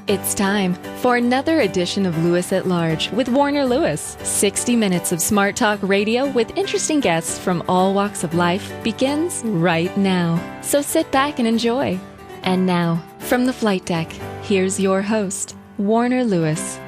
It's time for another edition of Lewis at Large with Warner Lewis. 60 minutes of smart talk radio with interesting guests from all walks of life begins right now. So sit back and enjoy. And now, from the flight deck, here's your host, Warner Lewis.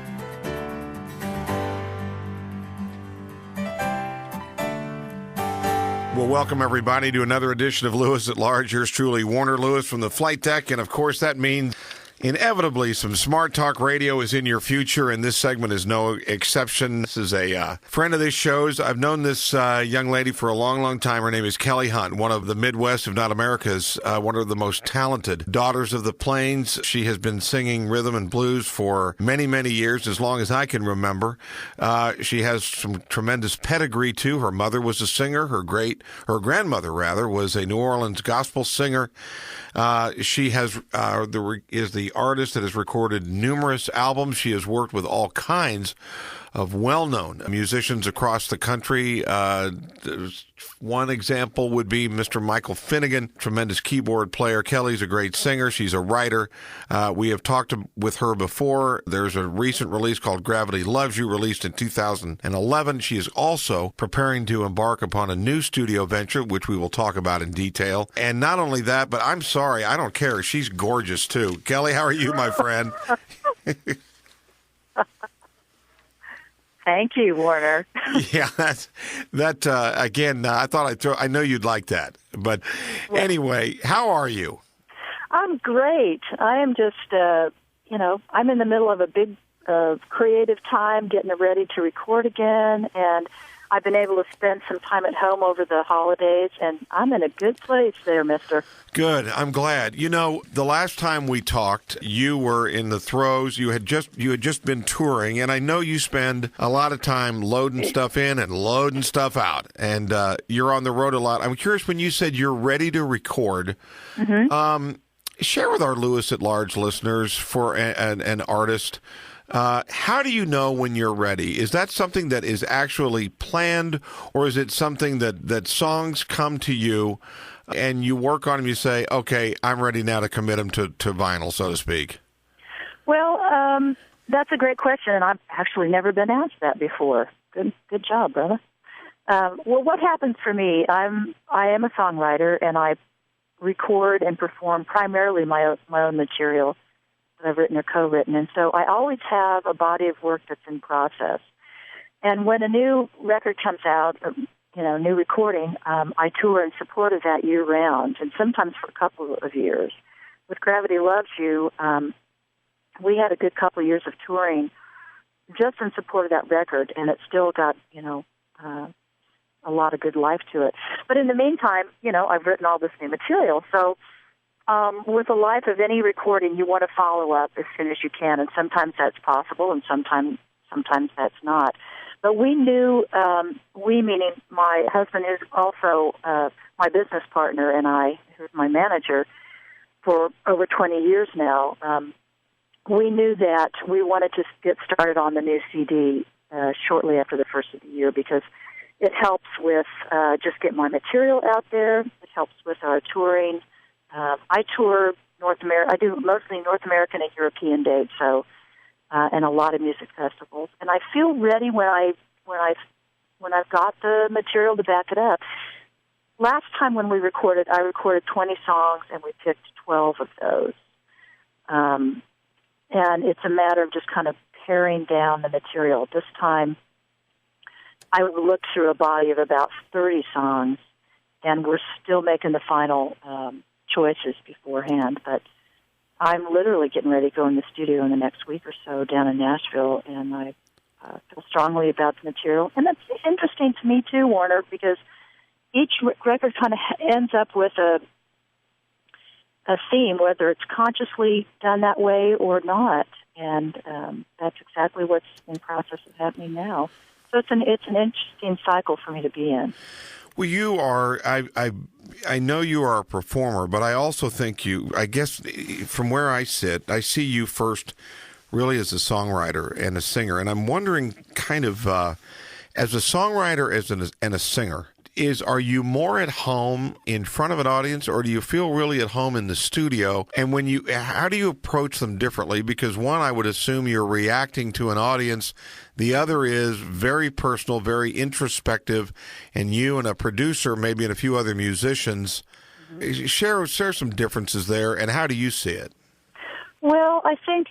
Well, welcome everybody to another edition of Lewis at Large. Yours truly, Warner Lewis from the flight deck. And of course, that means inevitably some smart talk radio is in your future, and this segment is no exception. This is a friend of this show's. I've known this young lady for a long, long time. Her name is Kelly Hunt, one of the Midwest, if not America's, one of the most talented daughters of the plains. She has been singing rhythm and blues for many, many years, as long as I can remember. She has some tremendous pedigree, too. Her mother was a singer. Her grandmother, rather, was a New Orleans gospel singer. She is the artist that has recorded numerous albums. She has worked with all kinds of well-known musicians across the country. One example would be Mr. Michael Finnegan, tremendous keyboard player. Kelly's a great singer. She's a writer. We have talked with her before. There's a recent release called Gravity Loves You, released in 2011. She is also preparing to embark upon a new studio venture, which we will talk about in detail. And not only that, but I'm sorry, I don't care. She's gorgeous, too. Kelly, how are you, my friend? Thank you, Warner. Yeah, again, I thought I know you'd like that. But anyway, how are you? I'm great. I am just, I'm in the middle of a big creative time, getting ready to record again, and I've been able to spend some time at home over the holidays, and I'm in a good place there, mister. Good. I'm glad. You know, the last time we talked, you were in the throes. You had just been touring, and I know you spend a lot of time loading stuff in and loading stuff out, and you're on the road a lot. I'm curious, when you said you're ready to record, share with our Lewis at Large listeners, for an artist, how do you know when you're ready? Is that something that is actually planned, or is it something that songs come to you and you work on them, you say, okay, I'm ready now to commit them to vinyl, so to speak? Well, that's a great question, and I've actually never been asked that before. Good job, brother. Well, what happens for me, I am a songwriter, and I record and perform primarily my own material that I've written or co-written, and so I always have a body of work that's in process. And when a new record comes out, new recording, I tour in support of that year-round, and sometimes for a couple of years. With Gravity Loves You, we had a good couple of years of touring just in support of that record, and it still got, a lot of good life to it. But in the meantime, I've written all this new material, so with the life of any recording, you want to follow up as soon as you can, and sometimes that's possible, and sometimes that's not. But we knew, we meaning my husband is also my business partner, and I, who's my manager for over 20 years now, we knew that we wanted to get started on the new CD shortly after the first of the year, because it helps with just getting my material out there. It helps with our touring. I tour North America. I do mostly North American and European dates, so and a lot of music festivals. And I feel ready when I've got the material to back it up. Last time when I recorded 20 songs, and we picked 12 of those. And it's a matter of just kind of paring down the material. This time, I looked through a body of about 30 songs, and we're still making the final choices beforehand, but I'm literally getting ready to go in the studio in the next week or so down in Nashville, and I feel strongly about the material. And that's interesting to me too, Warner, because each record kind of ends up with a theme, whether it's consciously done that way or not, and that's exactly what's in process of happening now. So it's an interesting cycle for me to be in. Well, you are, I know you are a performer, but I also think I guess from where I sit, I see you first really as a songwriter and a singer. And I'm wondering kind of, as a songwriter and a singer, is, are you more at home in front of an audience, or do you feel really at home in the studio? And how do you approach them differently? Because one, I would assume you're reacting to an audience. The other is very personal, very introspective, and you and a producer, maybe and a few other musicians, share some differences there. And how do you see it? Well, I think,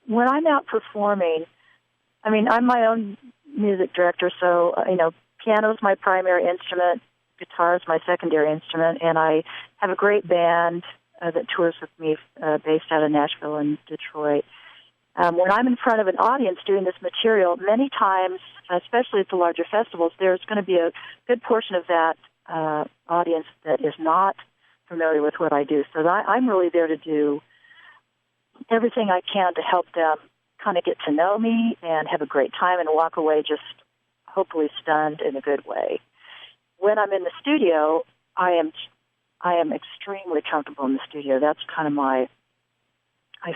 when I'm out performing, I'm my own music director, so, piano is my primary instrument, guitar is my secondary instrument, and I have a great band that tours with me based out of Nashville and Detroit. When I'm in front of an audience doing this material, many times, especially at the larger festivals, there's going to be a good portion of that audience that is not familiar with what I do. So I'm really there to do everything I can to help them kind of get to know me and have a great time and walk away just hopefully stunned in a good way. When I'm in the studio, I am extremely comfortable in the studio. That's kind of I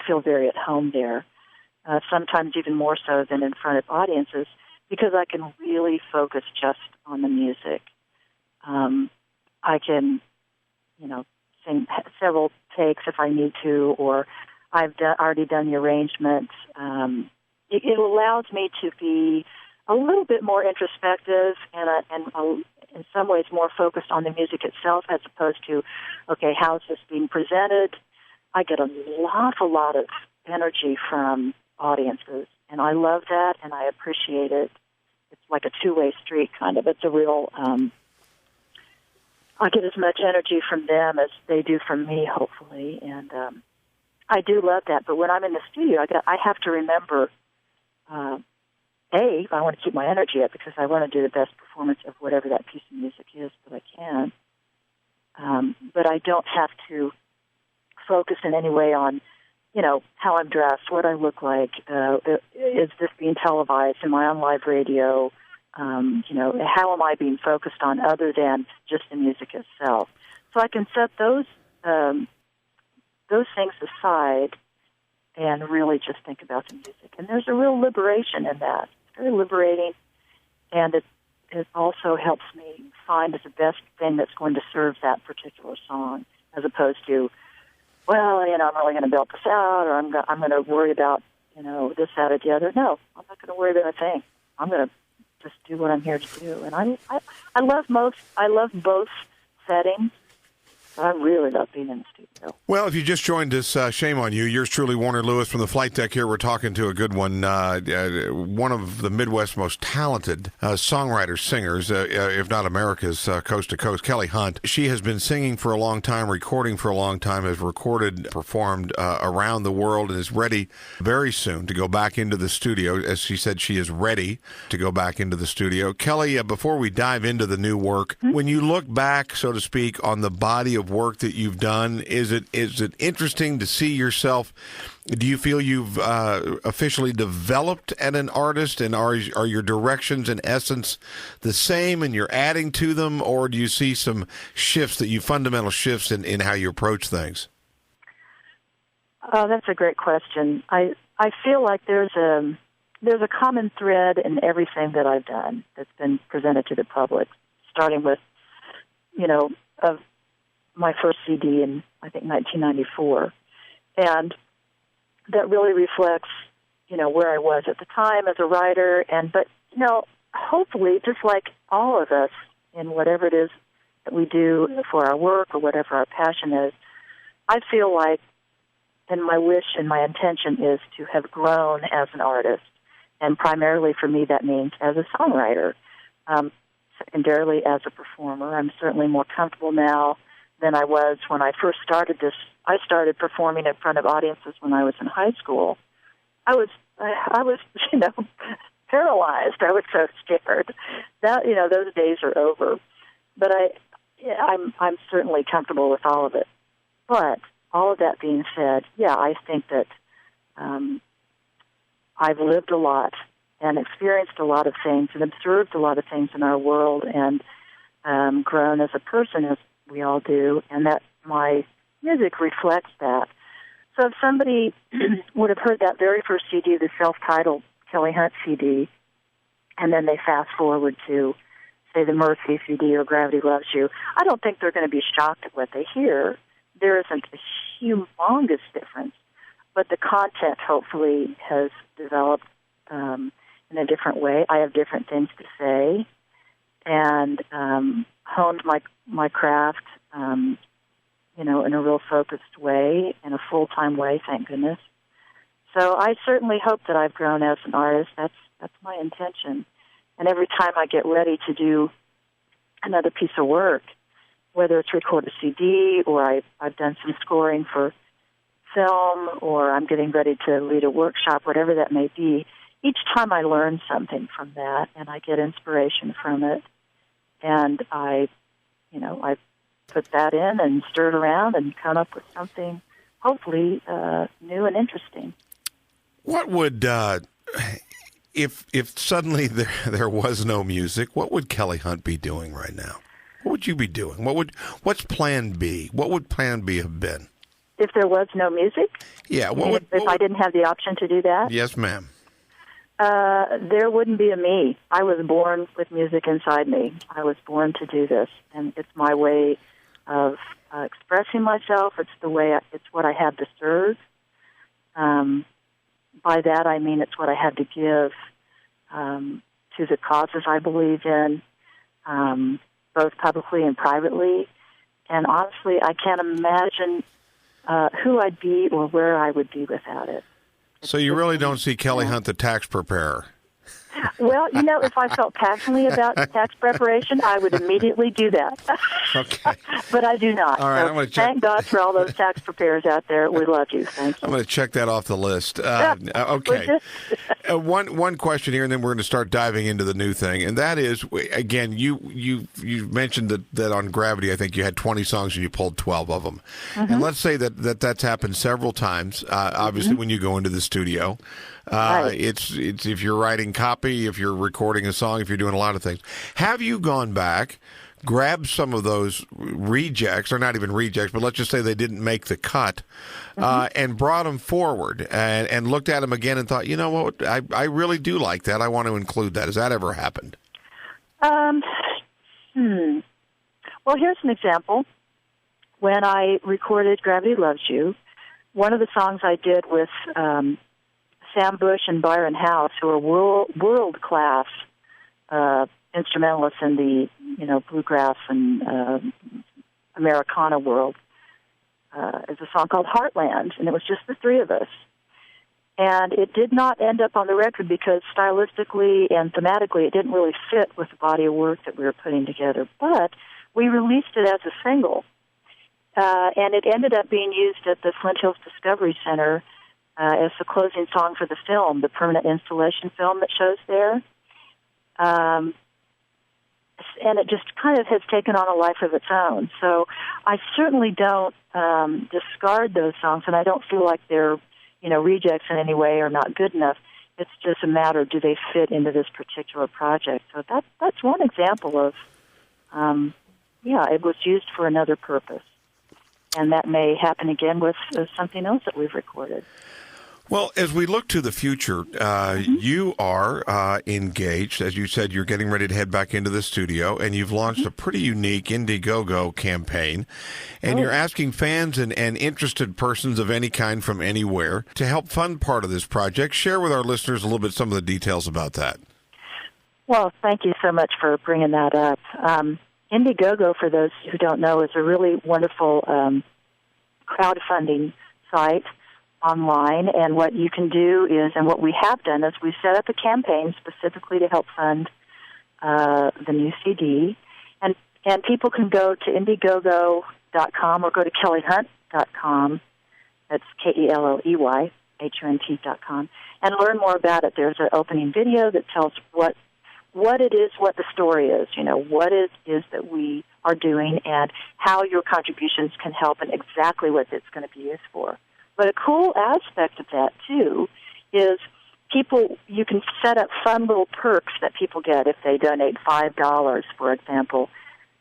feel very at home there. Sometimes even more so than in front of audiences, because I can really focus just on the music. I can, sing several takes if I need to, or I've already done the arrangements. It allows me to be a little bit more introspective and in some ways more focused on the music itself as opposed to, okay, how is this being presented? I get an awful lot of energy from audiences, and I love that, and I appreciate it. It's like a two-way street, kind of. It's a real, I get as much energy from them as they do from me, hopefully, and I do love that. But when I'm in the studio, I have to remember, I want to keep my energy up because I want to do the best performance of whatever that piece of music is that I can. But I don't have to focus in any way on, how I'm dressed, what I look like. Is this being televised? Am I on live radio? How am I being focused on other than just the music itself? So I can set those things aside and really just think about the music. And there's a real liberation in that. It's very liberating, and it also helps me find the best thing that's going to serve that particular song, as opposed to, well, I'm really going to belt this out, or I'm going to worry about, this, that, or the other. No, I'm not going to worry about a thing. I'm going to just do what I'm here to do. And I love both settings. I really love being in the studio. Well, if you just joined us, shame on you. Yours truly, Warner Lewis from the Flight Deck here. We're talking to a good one, one of the Midwest's most talented songwriters, singers, if not America's coast to coast, Kelly Hunt. She has been singing for a long time, recording for a long time, has recorded, performed around the world, and is ready very soon to go back into the studio. As she said, she is ready to go back into the studio. Kelly, before we dive into the new work, when you look back, so to speak, on the body of work that you've done, is it interesting to see yourself? Do you feel you've officially developed as an artist, and are your directions in essence the same and you're adding to them, or do you see some fundamental shifts in how you approach things? Oh, that's a great question. I feel like there's a common thread in everything that I've done that's been presented to the public, starting with, of my first CD in, I think, 1994. And that really reflects, where I was at the time as a writer. But hopefully, just like all of us in whatever it is that we do for our work or whatever our passion is, I feel like, and my wish and my intention is to have grown as an artist. And primarily for me, that means as a songwriter. Secondarily, as a performer. I'm certainly more comfortable now than I was when I first started this. I started performing in front of audiences when I was in high school. I was paralyzed. I was so scared. That those days are over. But I'm certainly comfortable with all of it. But all of that being said, yeah, I think that I've lived a lot and experienced a lot of things and observed a lot of things in our world and grown as a person, as we all do, and that my music reflects that. So if somebody would have heard that very first CD, the self-titled Kelly Hunt CD, and then they fast forward to say, the Mercy CD or Gravity Loves You, I don't think they're going to be shocked at what they hear. There isn't a humongous difference, but the content hopefully has developed in a different way. I have different things to say, and honed my craft, in a real focused way, in a full-time way, thank goodness. So I certainly hope that I've grown as an artist. That's my intention. And every time I get ready to do another piece of work, whether it's record a CD or I've done some scoring for film or I'm getting ready to lead a workshop, whatever that may be, each time I learn something from that and I get inspiration from it, and I put that in and stir it around and come up with something hopefully new and interesting. What would, if suddenly there was no music, what would Kelly Hunt be doing right now? What would you be doing? What's Plan B? What would Plan B have been? If there was no music? Yeah. If I didn't have the option to do that? Yes, ma'am. There wouldn't be a me. I was born with music inside me. I was born to do this, and it's my way of expressing myself. It's what I have to serve. By that I mean it's what I have to give to the causes I believe in, both publicly and privately. And honestly, I can't imagine who I'd be or where I would be without it. So you really don't see Kelly Hunt the tax preparer? Well, if I felt passionately about tax preparation, I would immediately do that. Okay. But I do not. All right, so I'm going to check. Thank God for all those tax preparers out there. We love you. Thank you. I'm going to check that off the list. Okay. One question here, and then we're going to start diving into the new thing. And that is, again, you mentioned that on Gravity, I think you had 20 songs and you pulled 12 of them. Mm-hmm. And let's say that's happened several times, obviously, when you go into the studio. Right. It's if you're writing copy, if you're recording a song, if you're doing a lot of things. Have you gone back, grabbed some of those rejects, or not even rejects, but let's just say they didn't make the cut, and brought them forward and looked at them again and thought, you know what, I really do like that. I want to include that. Has that ever happened? Well, here's an example. When I recorded Gravity Loves You, one of the songs I did with Sam Bush and Byron House, who are world-class instrumentalists in the bluegrass and Americana world, is a song called Heartland, and it was just the three of us. And it did not end up on the record because stylistically and thematically it didn't really fit with the body of work that we were putting together. But we released it as a single, and it ended up being used at the Flint Hills Discovery Center as the closing song for the film, the permanent installation film that shows there. And it just kind of has taken on a life of its own. So I certainly don't discard those songs, and I don't feel like they're, rejects in any way or not good enough. It's just a matter of do they fit into this particular project. So that's one example of, it was used for another purpose. And that may happen again with something else that we've recorded. Well, as we look to the future, you are engaged. As you said, you're getting ready to head back into the studio, and you've launched a pretty unique Indiegogo campaign. And you're asking fans and interested persons of any kind from anywhere to help fund part of this project. Share with our listeners a little bit some of the details about that. Well, thank you so much for bringing that up. Indiegogo, for those who don't know, is a really wonderful crowdfunding site online, and what you can do is, and what we have done is we set up a campaign specifically to help fund the new CD, and people can go to Indiegogo.com or go to KellyHunt.com, that's KellyHunt.com, and learn more about it. There's an opening video that tells what it is, what the story is, what it is that we are doing and how your contributions can help and exactly what it's going to be used for. But a cool aspect of that, too, is you can set up fun little perks that people get if they donate $5, for example.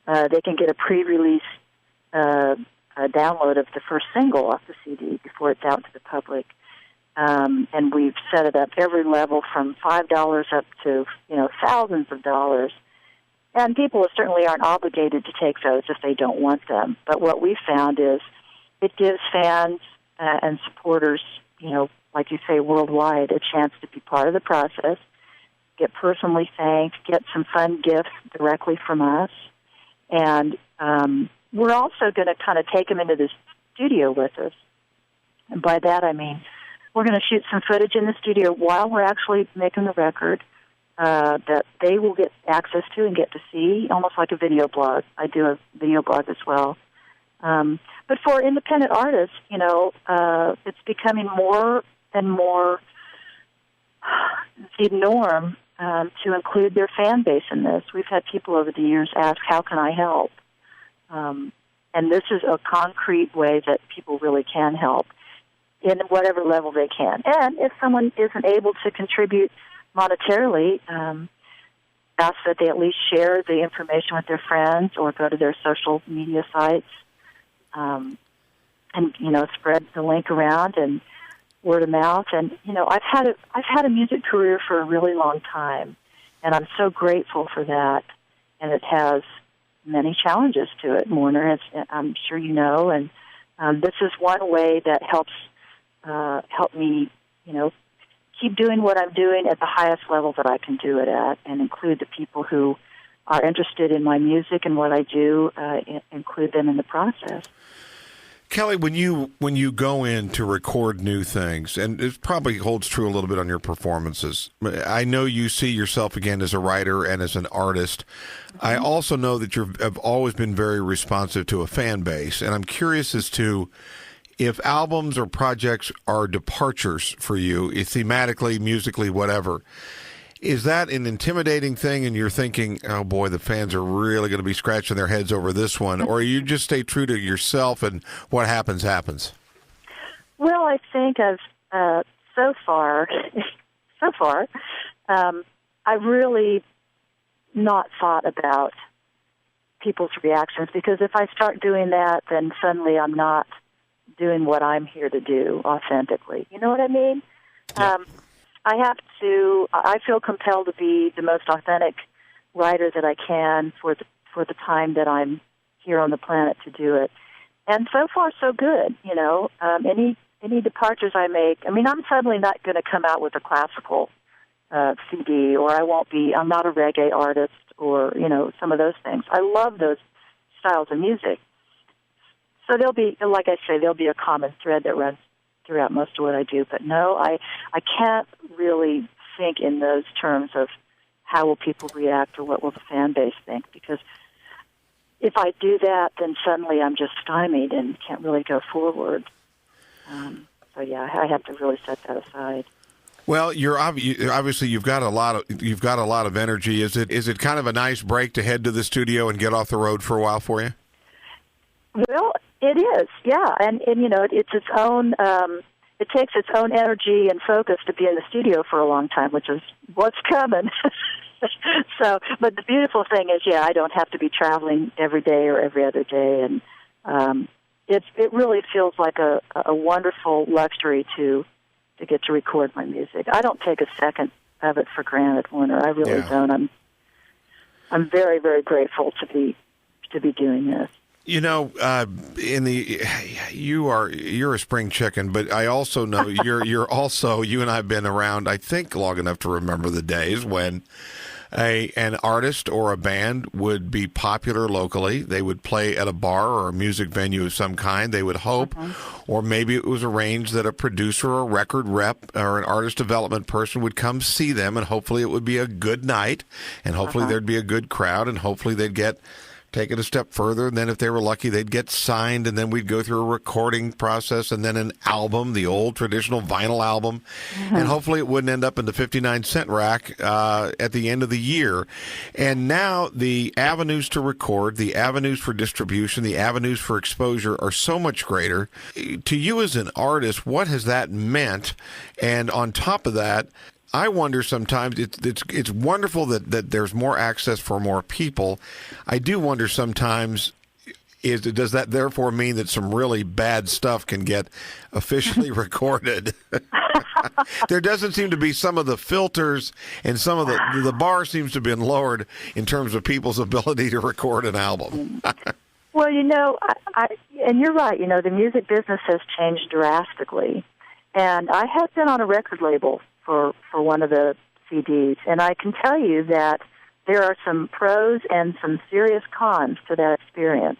They can get a pre-release download of the first single off the CD before it's out to the public. And we've set it up every level from $5 up to, thousands of dollars. And people certainly aren't obligated to take those if they don't want them. But what we found is it gives fans and supporters, like you say, worldwide, a chance to be part of the process, get personally thanked, get some fun gifts directly from us. And we're also going to kind of take them into the studio with us. And by that I mean we're going to shoot some footage in the studio while we're actually making the record that they will get access to and get to see, almost like a video blog. I do a video blog as well. But for independent artists, it's becoming more and more the norm to include their fan base in this. We've had people over the years ask, how can I help? And this is a concrete way that people really can help in whatever level they can. And if someone isn't able to contribute monetarily, ask that they at least share the information with their friends or go to their social media sites and, spread the link around and word of mouth. And, I've had a music career for a really long time, and I'm so grateful for that. And it has many challenges to it, Warner, as I'm sure you know. And this is one way that help me, keep doing what I'm doing at the highest level that I can do it at, and include the people who are interested in my music and what I do, include them in the process. Kelly, when you go in to record new things, and it probably holds true a little bit on your performances, I know you see yourself again as a writer and as an artist. I also know that you've always been very responsive to a fan base, and I'm curious as to if albums or projects are departures for you, thematically, musically, whatever. Is that an intimidating thing and you're thinking, oh boy, the fans are really going to be scratching their heads over this one? Or you just stay true to yourself and what happens, happens? Well, I think so far, I've really not thought about people's reactions, because if I start doing that, then suddenly I'm not doing what I'm here to do authentically. You know what I mean? Yeah. I feel compelled to be the most authentic writer that I can for the time that I'm here on the planet to do it. And so far, so good. Any departures I make, I'm suddenly not going to come out with a classical CD, or I'm not a reggae artist, or, some of those things. I love those styles of music. So there'll be, like I say, there'll be a common thread that runs throughout most of what I do. But no, I can't really think in those terms of how will people react or what will the fan base think, because if I do that, then suddenly I'm just stymied and can't really go forward. So yeah, I have to really set that aside. Well, obviously you've got a lot of energy. Is it kind of a nice break to head to the studio and get off the road for a while for you? Well, it is, yeah, and it's its own. It takes its own energy and focus to be in the studio for a long time, which is what's coming. But the beautiful thing is, I don't have to be traveling every day or every other day, and it really feels like a wonderful luxury to get to record my music. I don't take a second of it for granted, Warner. I really don't. I'm very, very grateful to be doing this. You're a spring chicken, but I also know you and I have been around, I think, long enough to remember the days when an artist or a band would be popular locally. They would play at a bar or a music venue of some kind. They would hope, or maybe it was arranged that a producer or record rep or an artist development person would come see them, and hopefully it would be a good night, and hopefully there'd be a good crowd, and hopefully they'd get take it a step further, and then if they were lucky, they'd get signed, and then we'd go through a recording process, and then an album, the old traditional vinyl album, and hopefully it wouldn't end up in the 59-cent rack at the end of the year. And now the avenues to record, the avenues for distribution, the avenues for exposure are so much greater. To you as an artist, what has that meant? And on top of that, I wonder sometimes, it's wonderful that there's more access for more people. I do wonder sometimes, does that therefore mean that some really bad stuff can get officially recorded? There doesn't seem to be some of the filters, and some of the bar seems to have been lowered in terms of people's ability to record an album. Well, and you're right. The music business has changed drastically, and I have been on a record label for one of the CDs, and I can tell you that there are some pros and some serious cons to that experience.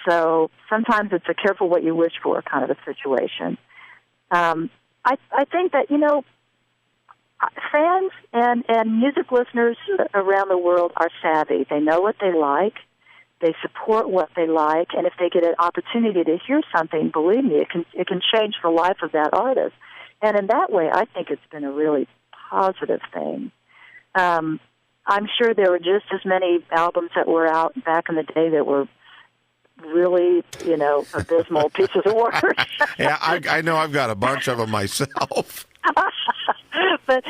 So sometimes it's a careful what you wish for kind of a situation. I think that, fans and music listeners around the world are savvy. They know what they like. They support what they like. And if they get an opportunity to hear something, believe me, it can change the life of that artist. And in that way, I think it's been a really positive thing. I'm sure there were just as many albums that were out back in the day that were really, abysmal pieces of work. Yeah, I know I've got a bunch of them myself. But,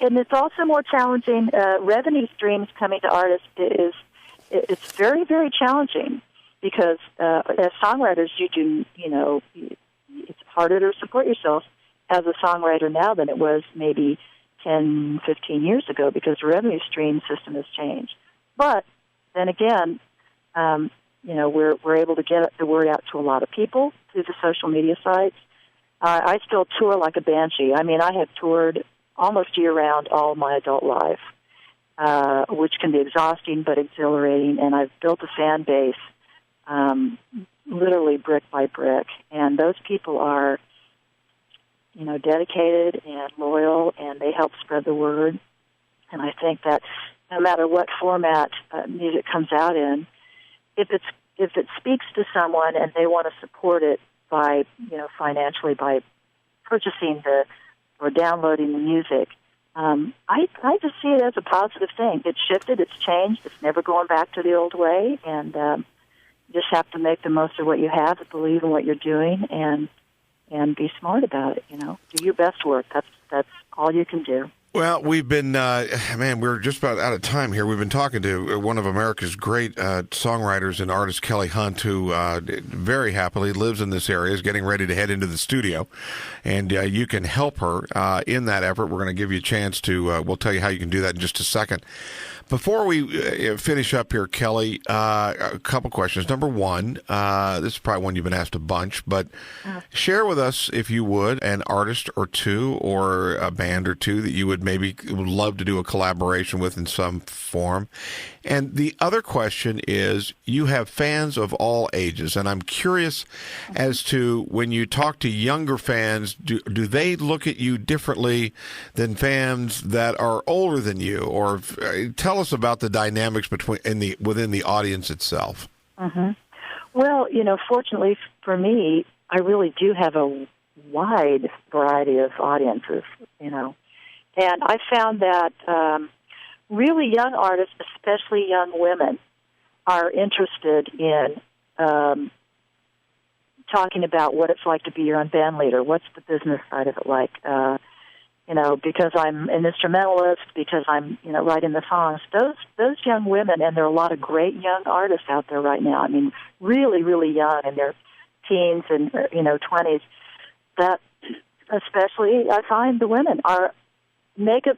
and it's also more challenging. Revenue streams coming to artists it's very, very challenging because as songwriters, it's harder to support yourself as a songwriter now than it was maybe 10, 15 years ago because the revenue stream system has changed. But then again, we're able to get the word out to a lot of people through the social media sites. I still tour like a banshee. I mean, I have toured almost year-round all my adult life, which can be exhausting but exhilarating, and I've built a fan base literally brick by brick, and those people are, dedicated and loyal, and they help spread the word. And I think that no matter what format music comes out in, if it speaks to someone and they want to support it by, financially by purchasing or downloading the music, I just see it as a positive thing. It's shifted, it's changed, it's never going back to the old way, and you just have to make the most of what you have, believe in what you're doing, and be smart about it. Do your best work. That's all you can do. Well, we've been, we're just about out of time here. We've been talking to one of America's great songwriters and artists, Kelly Hunt, who very happily lives in this area, is getting ready to head into the studio. And you can help her in that effort. We're going to give you a chance to, we'll tell you how you can do that in just a second. Before we finish up here, Kelly, a couple questions. Number one, this is probably one you've been asked a bunch, but share with us, if you would, an artist or two or a band or two that you would love to do a collaboration with in some form. And the other question is, you have fans of all ages, and I'm curious as to when you talk to younger fans, do they look at you differently than fans that are older than you? Or tell us about the dynamics within the audience itself. Mm-hmm. Well, fortunately for me, I really do have a wide variety of audiences, and I found that really young artists, especially young women, are interested in talking about what it's like to be your own band leader. What's the business side of it like? Because I'm an instrumentalist, because I'm, writing the songs. Those young women, and there are a lot of great young artists out there right now. I mean, really, really young, in their teens and 20s. That, especially, I find the women make a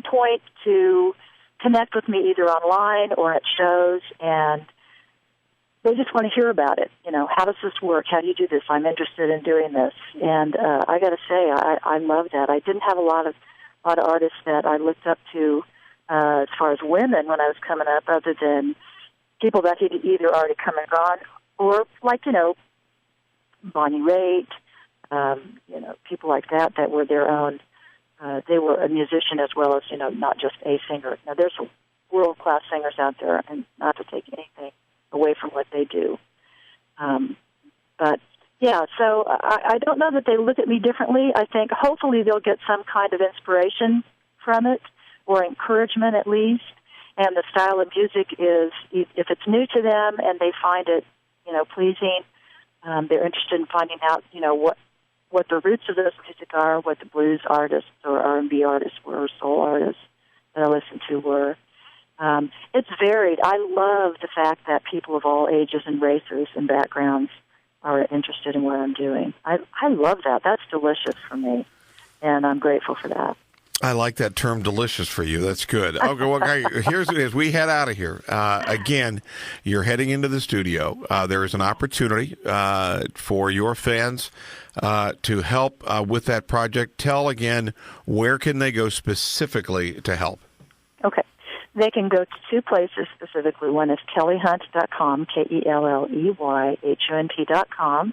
point to connect with me either online or at shows, and they just want to hear about it. How does this work? How do you do this? I'm interested in doing this. And I got to say, I love that. I didn't have a lot of artists that I looked up to as far as women when I was coming up, other than people that had either already come and gone, or like, Bonnie Raitt, people like that were their own. They were a musician as well as, not just a singer. Now, there's world-class singers out there, and not to take anything away from what they do. But, yeah, so I don't know that they look at me differently. I think hopefully they'll get some kind of inspiration from it, or encouragement at least. And the style of music is, if it's new to them and they find it, pleasing, they're interested in finding out, what the roots of this music are, what the blues artists or R&B artists were, or soul artists that I listened to were. It's varied. I love the fact that people of all ages and races and backgrounds are interested in what I'm doing. I love that. That's delicious for me, and I'm grateful for that. I like that term, delicious, for you. That's good. Okay, well, here's as we head out of here. Again, you're heading into the studio. There is an opportunity for your fans to help with that project. Tell again, where can they go specifically to help? Okay. They can go to two places specifically. One is kellyhunt.com, KELLEYHUNT.com,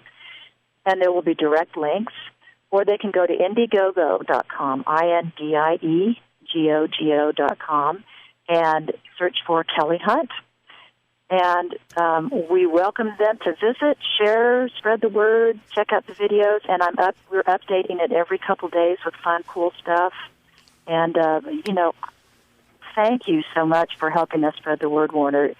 and there will be direct links. Or they can go to Indiegogo.com, INDIEGOGO.com, and search for Kelly Hunt. And we welcome them to visit, share, spread the word, check out the videos. And we're updating it every couple days with fun, cool stuff. And, thank you so much for helping us spread the word, Warner.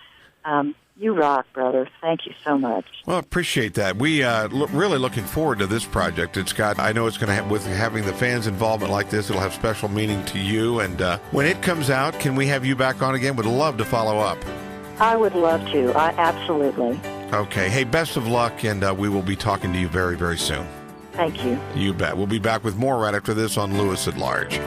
You rock, brother. Thank you so much. Well, appreciate that. We really looking forward to this project. I know it's going to have, with having the fans' involvement like this, it'll have special meaning to you. And when it comes out, can we have you back on again? Would love to follow up. I would love to. Absolutely. Okay. Hey, best of luck, and we will be talking to you very, very soon. Thank you. You bet. We'll be back with more right after this on Lewis at Large.